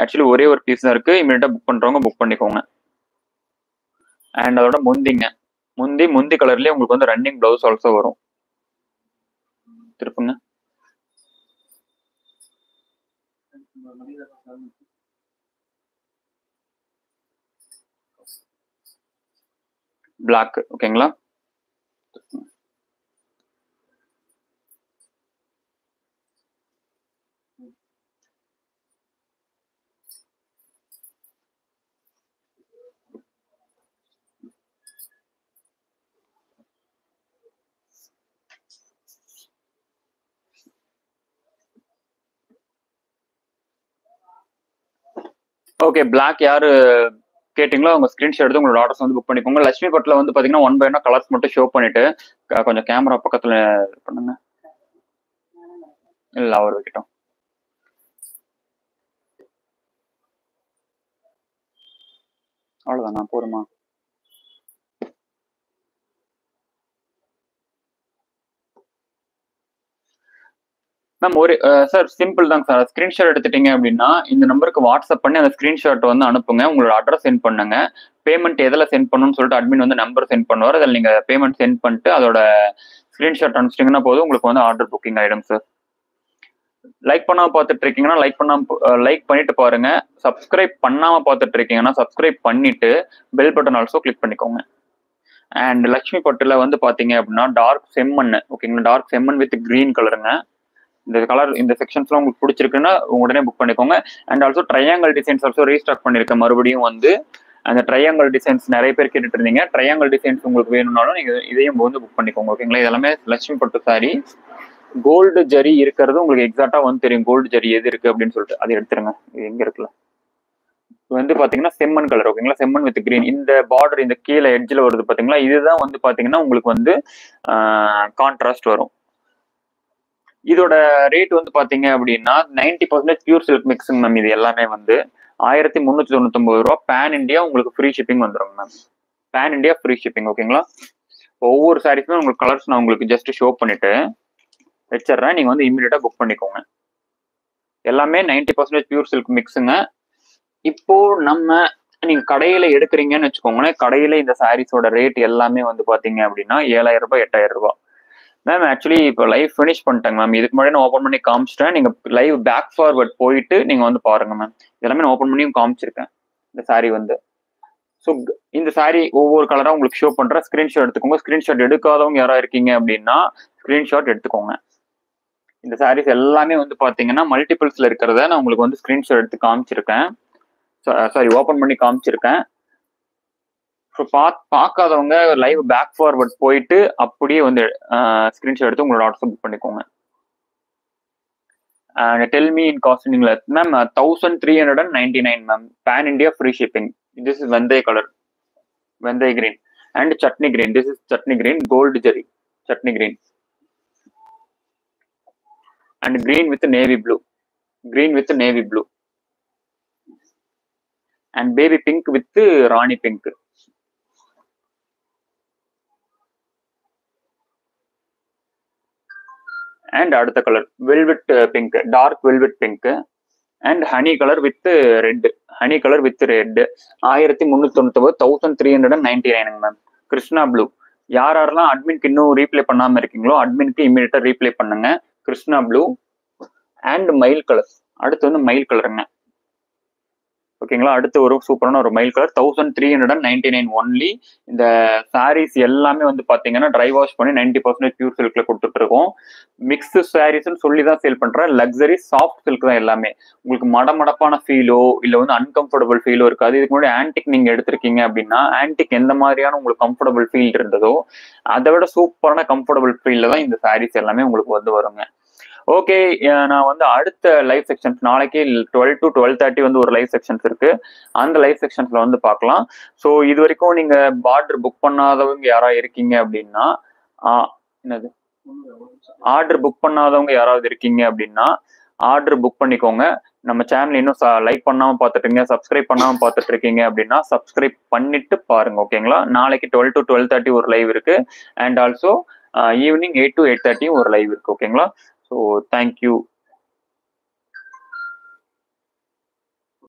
Actually ஒரே ஒரு piece தான் இருக்கு. இமீடியட்டா புக் பண்றவங்க புக் பண்ணிக்கோங்க. அண்ட் அதோட முந்தி கலர்லயே உங்களுக்கு வந்து ரன்னிங் பிளவுஸ் ஆல்சோ வரும். திருப்புங்க. பிளாக் ஓகேங்களா? ஓகே, பிளாக் யாரு கேட்டிங்களோ அவங்க ஸ்கிரீன்ஷாட் எடுத்து உங்களோட ஆர்டர்ஸ் வந்து புக் பண்ணிக்கோங்க. லட்சுமி பட்டில் வந்து பாத்தீங்கன்னா 1 by 1 கலர்ஸ் மட்டும் ஷோ பண்ணிட்டு கொஞ்சம் கேமரா பக்கத்துல பண்ணுங்க. இல்ல அவர் வைக்கட்டும். அவ்வளவுதானா? போதுமா? மேம் ஒரு சார் சிம்பிள் தாங்க சார். ஸ்கிரீன்ஷாட் எடுத்துட்டீங்க அப்படின்னா இந்த நம்பருக்கு வாட்ஸ்அப் பண்ணி அந்த ஸ்கிரீன்ஷாட் வந்து அனுப்புங்க. உங்களோட அட்ரஸ் சென்ட் பண்ணுங்க. பேமெண்ட் எதில் சென்ட் பண்ணணும்னு சொல்லிட்டு அட்மின் வந்து நம்பர் சென்ட் பண்ணுவார். அதில் நீங்கள் பேமெண்ட் சென்ட் பண்ணிட்டு அதோட ஸ்கிரீன்ஷாட் அனுப்பிச்சிட்டிங்கன்னா போதும், உங்களுக்கு வந்து ஆர்டர் புக்கிங் ஆகிடும் சார். லைக் பண்ணாம பார்த்துட்டு இருக்கீங்கன்னா லைக் பண்ணிட்டு பாருங்க. சப்ஸ்கிரைப் பண்ணாம பார்த்துட்டு இருக்கீங்கன்னா சப்ஸ்கிரைப் பண்ணிட்டு பெல் பட்டன் ஆல்சோ கிளிக் பண்ணிக்கோங்க. அண்ட் லக்ஷ்மி பட்டுல வந்து பாத்தீங்க அப்படின்னா டார்க் செம்மண் ஓகேங்களா? டார்க் செம்மண் வித் கிரீன் கலருங்க. இந்த கலர் இந்த செக்ஷன்ஸ்லாம் உங்களுக்கு பிடிச்சிருக்குன்னா உடனே புக் பண்ணிக்கோங்க. And also triangle designs also restock பண்ணியிருக்கேன். மறுபடியும் வந்து அந்த ட்ரையாங்கல் டிசைன்ஸ் நிறைய பேர் கேட்டுட்டு இருந்தீங்க. ட்ரையாங்கல் டிசைன்ஸ் உங்களுக்கு வேணும்னாலும் நீங்க இதையும் வந்து புக் பண்ணிக்கோங்க. ஓகேங்களா? இதெல்லாமே லட்சுமி பட்டு சாரி. கோல்டு ஜரி இருக்கிறது உங்களுக்கு எக்ஸாக்டா வந்து தெரியும். கோல்டு ஜரி எது இருக்கு அப்படின்னு சொல்லிட்டு அதை எடுத்துருங்க. இது எங்க இருக்குல்ல வந்து பாத்தீங்கன்னா செம்மண் கலர் ஓகேங்களா? செம்மண் வித் கிரீன். இந்த பார்டர் இந்த கீழே எட்ஜில் வருது பாத்தீங்களா? இதுதான் வந்து பாத்தீங்கன்னா உங்களுக்கு வந்து கான்ட்ராஸ்ட் வரும். இதோட ரேட் வந்து பாத்தீங்க அப்படின்னா 90% பியூர் சில்க் மிக்ஸுங்க மேம். இது எல்லாமே வந்து 1399 ரூபா. பேன் இண்டியா உங்களுக்கு ஃப்ரீ ஷிப்பிங் வந்துடும் ma'am. Pan India free shipping ஓகேங்களா? ஒவ்வொரு சாரீஸுமே உங்களுக்கு கலர்ஸ் நான் உங்களுக்கு ஜஸ்ட் ஷோ பண்ணிட்டு வச்சிடறேன். நீங்க வந்து இமீடியட்டா புக் பண்ணிக்கோங்க. எல்லாமே 90% பியூர் சில்க் மிக்ஸுங்க. இப்போ நம்ம நீங்க கடையில எடுக்கிறீங்கன்னு வச்சுக்கோங்களேன். கடையில இந்த சாரீஸோட ரேட் எல்லாமே வந்து பாத்தீங்க அப்படின்னா 7000 ரூபாய் 8000 ரூபாய். மேம் ஆக்சுவலி இப்போ லைவ் ஃபினிஷ் பண்ணிட்டேங்க மேம். இதுக்கு முன்னாடி நான் ஓப்பன் பண்ணி காமிச்சிட்டேன். நீங்க லைவ் பேக் ஃபார்வர்ட் போயிட்டு நீங்க வந்து பாருங்க மேம். எல்லாமே நான் ஓப்பன் பண்ணியும் காமிச்சிருக்கேன். இந்த சாரீ வந்து ஸோ இந்த சாரீ ஒவ்வொரு கலரா உங்களுக்கு ஷோ பண்றேன். ஸ்கிரீன்ஷாட் எடுத்துக்கோங்க. ஸ்கிரீன்ஷாட் எடுக்காதவங்க யாரா இருக்கீங்க அப்படின்னா ஸ்கிரீன்ஷாட் எடுத்துக்கோங்க. இந்த சாரீஸ் எல்லாமே வந்து பாத்தீங்கன்னா மல்டிபிள்ஸ்ல இருக்கிறத நான் உங்களுக்கு வந்து ஸ்கிரீன்ஷாட் எடுத்து காமிச்சிருக்கேன். சாரி ஓப்பன் பண்ணி காமிச்சிருக்கேன். பார்க்காதவங்க லைவ் பேக் ஃபார்வர்ட் போயிட்டு அப்படியே வந்து ஸ்கிரீன்ஷாட் எடுத்து உங்களோட ஆர்டர்ஸ் புக் பண்ணிக்கோங்க. Tell me in casting ma'am 1399 ma'am. Pan India free shipping. This is வெந்தய கலர், வெந்தய green and chutney green. This is chutney green, gold zari chutney green and green with navy blue, green with navy blue and baby pink with rani pink. And அடுத்த colour velvet pink, dark velvet pink and honey colour with red, honey colour with red. 1399, 1399 ma'am. Krishna blue. யாரெல்லாம் அட்மின்க்கு இன்னும் replay பண்ணாம இருக்கீங்களோ அட்மின்க்கு இமீடியட்டா replay பண்ணுங்க. Krishna blue and மயில் colour. அடுத்து வந்து மயில் கலருங்க ஓகேங்களா? அடுத்து ஒரு சூப்பரான ஒரு மயில் கலர் 1399 ஒன்லி. இந்த சாரீஸ் எல்லாமே வந்து பாத்தீங்கன்னா ட்ரை வாஷ் பண்ணி 90% பியூர் சில்க்ல கொடுத்துட்டு இருக்கோம். மிக்ஸ்டு சாரீஸ்ன்னு சொல்லி தான் சேல் பண்றேன். லக்ஸரி சாஃப்ட் சில்க் தான் எல்லாமே. உங்களுக்கு மடமடப்பான ஃபீலோ இல்ல வந்து அன்கம்ஃபர்டபுள் ஃபீலோ இருக்காது. இதுக்கு முன்னாடி ஆன்டிக் நீங்க எடுத்திருக்கீங்க அப்படின்னா ஆன்டிக் எந்த மாதிரியான உங்களுக்கு கம்ஃபர்டபுள் ஃபீல் இருந்ததோ அதை விட சூப்பரான கம்ஃபர்டபுள் ஃபீல்ல தான் இந்த சாரீஸ் எல்லாமே உங்களுக்கு வந்து வருங்க. ஓகே, நான் வந்து அடுத்த லைவ் செக்ஷன்ஸ் நாளைக்கு 12 to 12:30 வந்து ஒரு லைவ் செக்ஷன்ஸ் இருக்கு. அந்த லைவ் செக்ஷன்ஸ்ல வந்து பார்க்கலாம். ஸோ இது வரைக்கும் நீங்க பார்டர் புக் பண்ணாதவங்க யாரா இருக்கீங்க அப்படின்னா என்னது ஆர்டர் புக் பண்ணாதவங்க யாராவது இருக்கீங்க அப்படின்னா ஆர்டர் புக் பண்ணிக்கோங்க. நம்ம சேனல் இன்னும் லைக் பண்ணாம பார்த்துட்டு இருக்கீங்க, சப்ஸ்கிரைப் பண்ணாம பார்த்துட்டு இருக்கீங்க அப்படின்னா சப்ஸ்கிரைப் பண்ணிட்டு பாருங்க ஓகேங்களா? நாளைக்கு 12 to 12:30 ஒரு லைவ் இருக்கு. அண்ட் ஆல்சோ ஈவினிங் 8 to 8:30 ஒரு லைவ் இருக்கு ஓகேங்களா? So thank you.